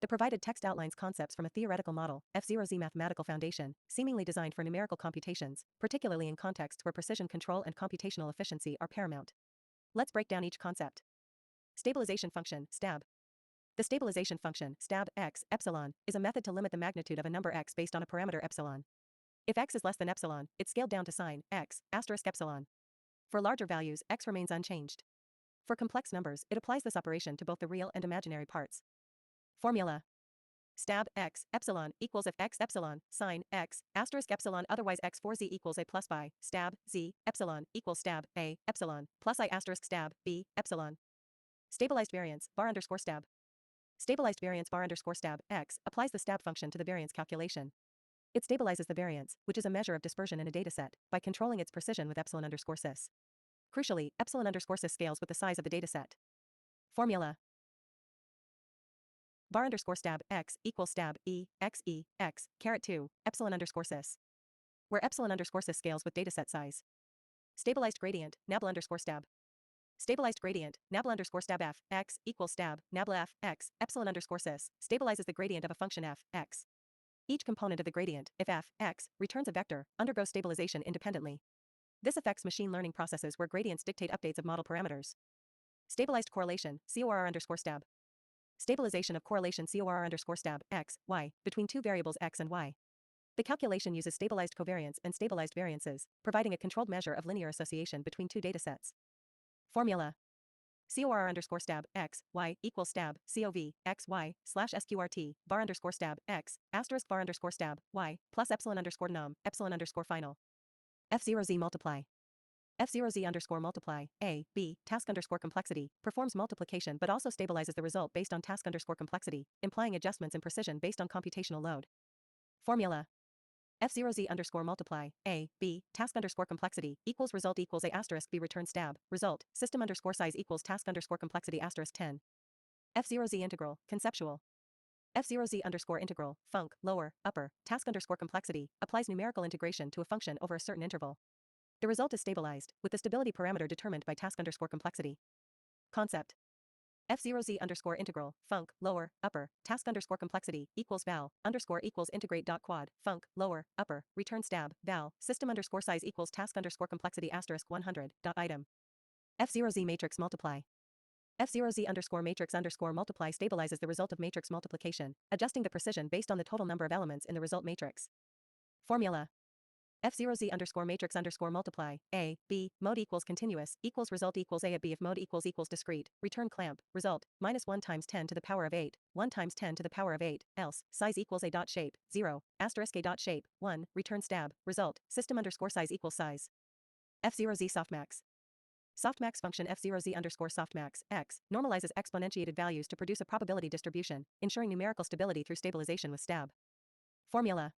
The provided text outlines concepts from a theoretical model, F0Z mathematical foundation, seemingly designed for numerical computations, particularly in contexts where precision control and computational efficiency are paramount. Let's break down each concept. Stabilization function, stab. The stabilization function, stab x, epsilon, is a method to limit the magnitude of a number x based on a parameter epsilon. If x is less than epsilon, it's scaled down to sign x, asterisk epsilon. For larger values, x remains unchanged. For complex numbers, it applies this operation to both the real and imaginary parts. Formula. Stab x, epsilon, equals if x epsilon, sign x, asterisk epsilon otherwise x for z equals a plus by, stab, z, epsilon, equals stab, a, epsilon, plus I asterisk stab, b, epsilon. Stabilized variance, bar underscore stab. Stabilized variance bar underscore stab, x, applies the stab function to the variance calculation. It stabilizes the variance, which is a measure of dispersion in a dataset, by controlling its precision with epsilon underscore cis. Crucially, epsilon underscore cis scales with the size of the dataset. Formula. Bar underscore stab x equals stab x caret 2, epsilon underscore cis. Where epsilon underscore cis scales with dataset size. Stabilized gradient, nabla underscore stab. Stabilized gradient, nabla underscore stab f, x equals stab, nabla f, x, epsilon underscore cis, stabilizes the gradient of a function f, x. Each component of the gradient, if f, x, returns a vector, undergoes stabilization independently. This affects machine learning processes where gradients dictate updates of model parameters. Stabilized correlation, CORR underscore stab. Stabilization of correlation CORR underscore stab, x, y, between two variables x and y. The calculation uses stabilized covariance and stabilized variances, providing a controlled measure of linear association between two datasets. Formula. CORR underscore stab, x, y, equals stab, COV, x, y, slash SQRT, bar underscore stab, x, asterisk bar underscore stab, y, plus epsilon underscore num, epsilon underscore final. F0Z multiply. F0Z underscore multiply, a, b, task underscore complexity, performs multiplication but also stabilizes the result based on task underscore complexity, implying adjustments in precision based on computational load. Formula. F0Z underscore multiply, a, b, task underscore complexity, equals result equals a asterisk b return stab, result, system underscore size equals task underscore complexity asterisk 10. F0Z integral, conceptual. F0Z underscore integral, func, lower, upper, task underscore complexity, applies numerical integration to a function over a certain interval. The result is stabilized, with the stability parameter determined by task underscore complexity. Concept. F0Z underscore integral, func, lower, upper, task underscore complexity, equals val, underscore equals integrate dot quad, func, lower, upper, return stab, val, system underscore size equals task underscore complexity asterisk 100, dot item. F0Z matrix multiply. F0Z underscore matrix underscore multiply stabilizes the result of matrix multiplication, adjusting the precision based on the total number of elements in the result matrix. Formula. F0Z underscore matrix underscore multiply, a, b, mode equals continuous, equals result equals a b if mode equals discrete, return clamp, result, minus 1 times 10 to the power of 8, 1 times 10 to the power of 8, else, size equals a dot shape, 0, asterisk a dot shape, 1, return stab, result, system underscore size equals size. F0Z softmax. Softmax function F0Z underscore softmax, x, normalizes exponentiated values to produce a probability distribution, ensuring numerical stability through stabilization with stab. Formula.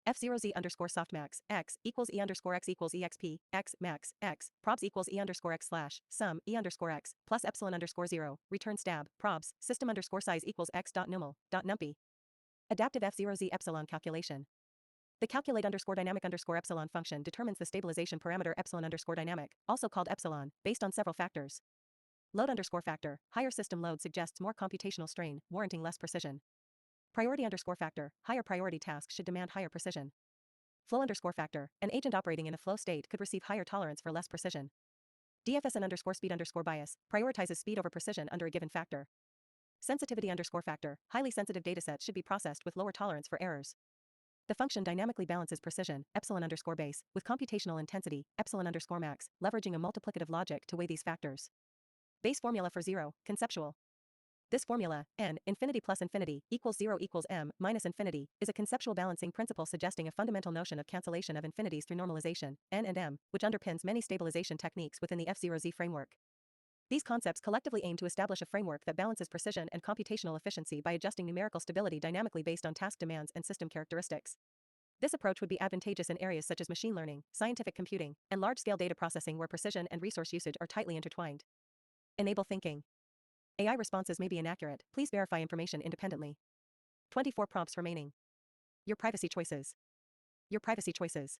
F0Z underscore softmax, x, equals e underscore x equals exp, x, max, x, probs equals e underscore x slash, sum, e underscore x, plus epsilon underscore 0, return stab, probs, system underscore size equals x dot numal, dot numpy. Adaptive F0Z epsilon calculation. The calculate underscore dynamic underscore epsilon function determines the stabilization parameter epsilon underscore dynamic, also called epsilon, based on several factors. Load underscore factor, higher system load suggests more computational strain, warranting less precision. Priority underscore factor, higher priority tasks should demand higher precision. Flow underscore factor, an agent operating in a flow state could receive higher tolerance for less precision. DFSN underscore speed underscore bias, prioritizes speed over precision under a given factor. Sensitivity underscore factor, highly sensitive datasets should be processed with lower tolerance for errors. The function dynamically balances precision, epsilon underscore base, with computational intensity, epsilon underscore max, leveraging a multiplicative logic to weigh these factors. Base formula for 0, conceptual. This formula, n, infinity plus infinity, equals 0 equals m, minus infinity, is a conceptual balancing principle suggesting a fundamental notion of cancellation of infinities through normalization, n and m, which underpins many stabilization techniques within the F0Z framework. These concepts collectively aim to establish a framework that balances precision and computational efficiency by adjusting numerical stability dynamically based on task demands and system characteristics. This approach would be advantageous in areas such as machine learning, scientific computing, and large-scale data processing where precision and resource usage are tightly intertwined. Enable thinking. AI responses may be inaccurate, please verify information independently. 24 prompts remaining. Your privacy choices. Your privacy choices.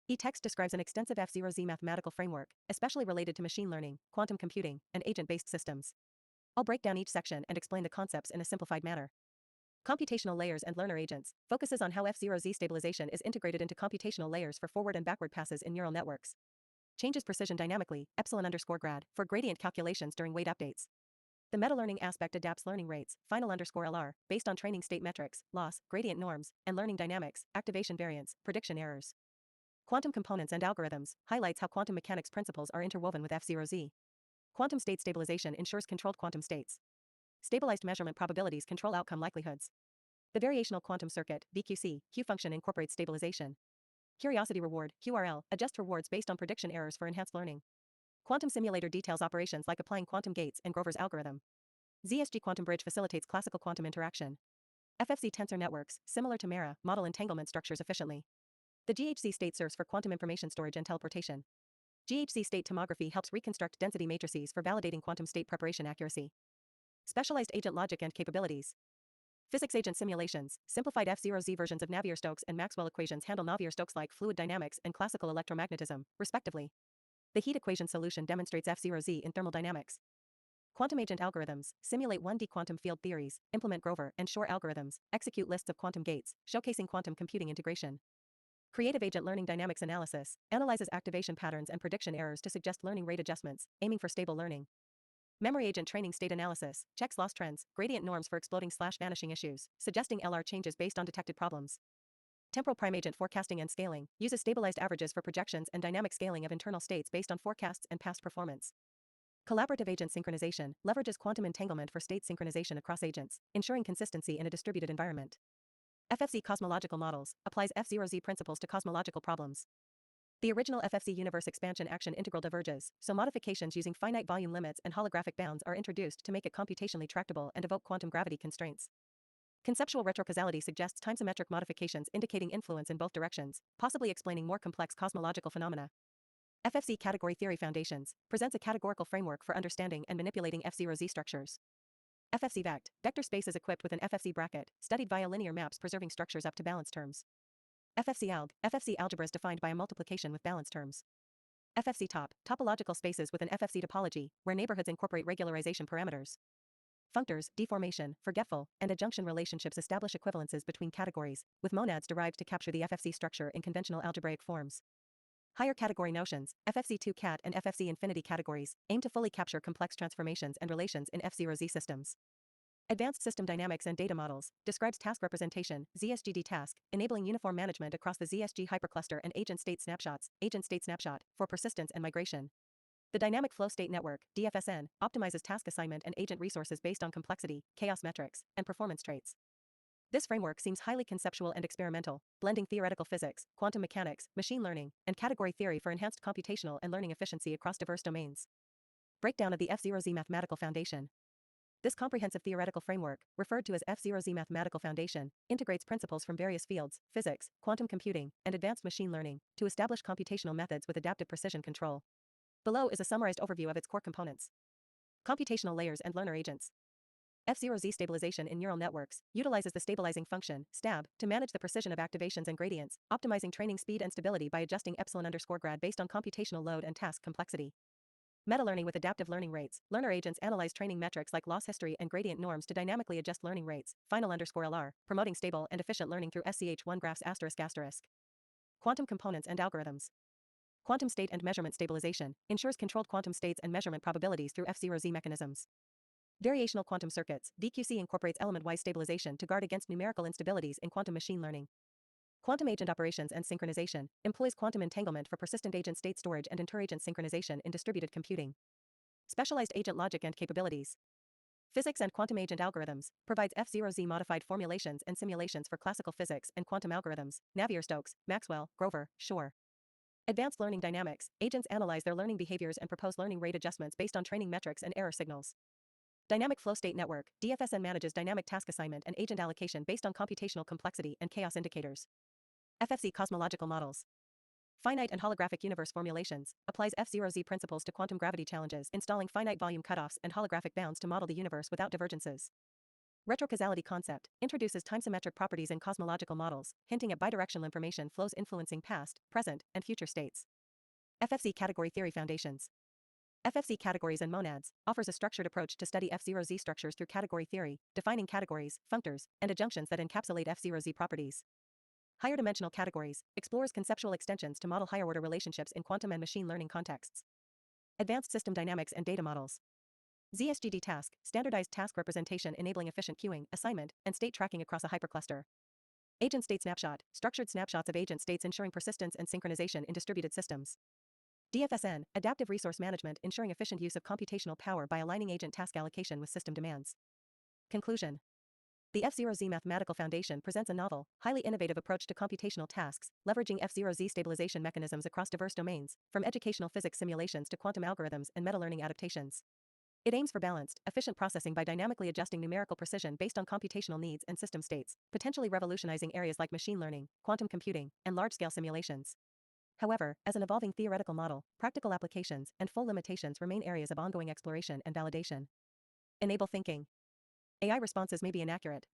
E-text describes an extensive F0Z mathematical framework, especially related to machine learning, quantum computing, and agent-based systems. I'll break down each section and explain the concepts in a simplified manner. Computational layers and learner agents focuses on how F0Z stabilization is integrated into computational layers for forward and backward passes in neural networks. Changes precision dynamically, epsilon_grad, for gradient calculations during weight updates. The meta-learning aspect adapts learning rates, final_LR, based on training state metrics, loss, gradient norms, and learning dynamics, activation variance, prediction errors. Quantum components and algorithms highlights how quantum mechanics principles are interwoven with F0Z. Quantum state stabilization ensures controlled quantum states. Stabilized measurement probabilities control outcome likelihoods. The variational quantum circuit, VQC, Q function incorporates stabilization. Curiosity reward, QRL, adjusts rewards based on prediction errors for enhanced learning. Quantum simulator details operations like applying quantum gates and Grover's algorithm. ZSG quantum bridge facilitates classical quantum interaction. FFC tensor networks, similar to Mera, model entanglement structures efficiently. The GHZ state serves for quantum information storage and teleportation. GHZ state tomography helps reconstruct density matrices for validating quantum state preparation accuracy. Specialized agent logic and capabilities. Physics agent simulations, simplified F0Z versions of Navier-Stokes and Maxwell equations handle Navier-Stokes-like fluid dynamics and classical electromagnetism, respectively. The heat equation solution demonstrates F0Z in thermodynamics. Quantum agent algorithms simulate 1D quantum field theories, implement Grover and Shor algorithms, execute lists of quantum gates, showcasing quantum computing integration. Creative agent learning dynamics analysis analyzes activation patterns and prediction errors to suggest learning rate adjustments, aiming for stable learning. Memory agent training state analysis checks loss trends, gradient norms for exploding/vanishing issues, suggesting LR changes based on detected problems. Temporal prime agent forecasting and scaling uses stabilized averages for projections and dynamic scaling of internal states based on forecasts and past performance. Collaborative agent synchronization leverages quantum entanglement for state synchronization across agents, ensuring consistency in a distributed environment. FFC cosmological models applies F0Z principles to cosmological problems. The original FFC universe expansion action integral diverges, so modifications using finite volume limits and holographic bounds are introduced to make it computationally tractable and evoke quantum gravity constraints. Conceptual retrocausality suggests time-symmetric modifications indicating influence in both directions, possibly explaining more complex cosmological phenomena. FFC category theory foundations presents a categorical framework for understanding and manipulating F0Z structures. FFC vect, vector space is equipped with an FFC bracket, studied via linear maps preserving structures up to balance terms. FFC algebra is defined by a multiplication with balance terms. FFC topological spaces with an FFC topology, where neighborhoods incorporate regularization parameters. Functors, deformation, forgetful, and adjunction relationships establish equivalences between categories, with monads derived to capture the FFC structure in conventional algebraic forms. Higher category notions, FFC2 cat and FFC infinity categories, aim to fully capture complex transformations and relations in F0Z systems. Advanced System Dynamics and Data Models describes task representation, ZSGD task, enabling uniform management across the ZSG hypercluster and agent state snapshot, for persistence and migration. The Dynamic Flow State Network, DFSN, optimizes task assignment and agent resources based on complexity, chaos metrics, and performance traits. This framework seems highly conceptual and experimental, blending theoretical physics, quantum mechanics, machine learning, and category theory for enhanced computational and learning efficiency across diverse domains. Breakdown of the F0Z Mathematical Foundation. This comprehensive theoretical framework, referred to as F0Z Mathematical Foundation, integrates principles from various fields, physics, quantum computing, and advanced machine learning, to establish computational methods with adaptive precision control. Below is a summarized overview of its core components. Computational layers and learner agents. F0Z stabilization in neural networks utilizes the stabilizing function, STAB, to manage the precision of activations and gradients, optimizing training speed and stability by adjusting epsilon_grad based on computational load and task complexity. Meta-learning with adaptive learning rates, learner agents analyze training metrics like loss history and gradient norms to dynamically adjust learning rates, final_LR, promoting stable and efficient learning through SCH1 graphs ***. Quantum components and algorithms. Quantum state and measurement stabilization ensures controlled quantum states and measurement probabilities through F0Z mechanisms. Variational quantum circuits, VQC incorporates element-wise stabilization to guard against numerical instabilities in quantum machine learning. Quantum agent operations and synchronization employs quantum entanglement for persistent agent state storage and interagent synchronization in distributed computing. Specialized agent logic and capabilities. Physics and quantum agent algorithms provides F0Z modified formulations and simulations for classical physics and quantum algorithms, Navier-Stokes, Maxwell, Grover, Shor. Advanced learning dynamics, agents analyze their learning behaviors and propose learning rate adjustments based on training metrics and error signals. Dynamic Flow State Network, DFSN manages dynamic task assignment and agent allocation based on computational complexity and chaos indicators. FFC cosmological models. Finite and holographic universe formulations applies F0Z principles to quantum gravity challenges, installing finite volume cutoffs and holographic bounds to model the universe without divergences. Retrocausality concept introduces time-symmetric properties in cosmological models, hinting at bidirectional information flows influencing past, present, and future states. FFC category theory foundations. FFC categories and monads offers a structured approach to study F0Z structures through category theory, defining categories, functors, and adjunctions that encapsulate F0Z properties. Higher dimensional categories explores conceptual extensions to model higher-order relationships in quantum and machine learning contexts. Advanced system dynamics and data models. ZSGD task, standardized task representation enabling efficient queuing, assignment, and state tracking across a hypercluster. Agent state snapshot, structured snapshots of agent states ensuring persistence and synchronization in distributed systems. DFSN, adaptive resource management ensuring efficient use of computational power by aligning agent task allocation with system demands. Conclusion. The F0Z mathematical foundation presents a novel, highly innovative approach to computational tasks, leveraging F0Z stabilization mechanisms across diverse domains, from educational physics simulations to quantum algorithms and meta-learning adaptations. It aims for balanced, efficient processing by dynamically adjusting numerical precision based on computational needs and system states, potentially revolutionizing areas like machine learning, quantum computing, and large-scale simulations. However, as an evolving theoretical model, practical applications and full limitations remain areas of ongoing exploration and validation. Enable thinking. AI responses may be inaccurate,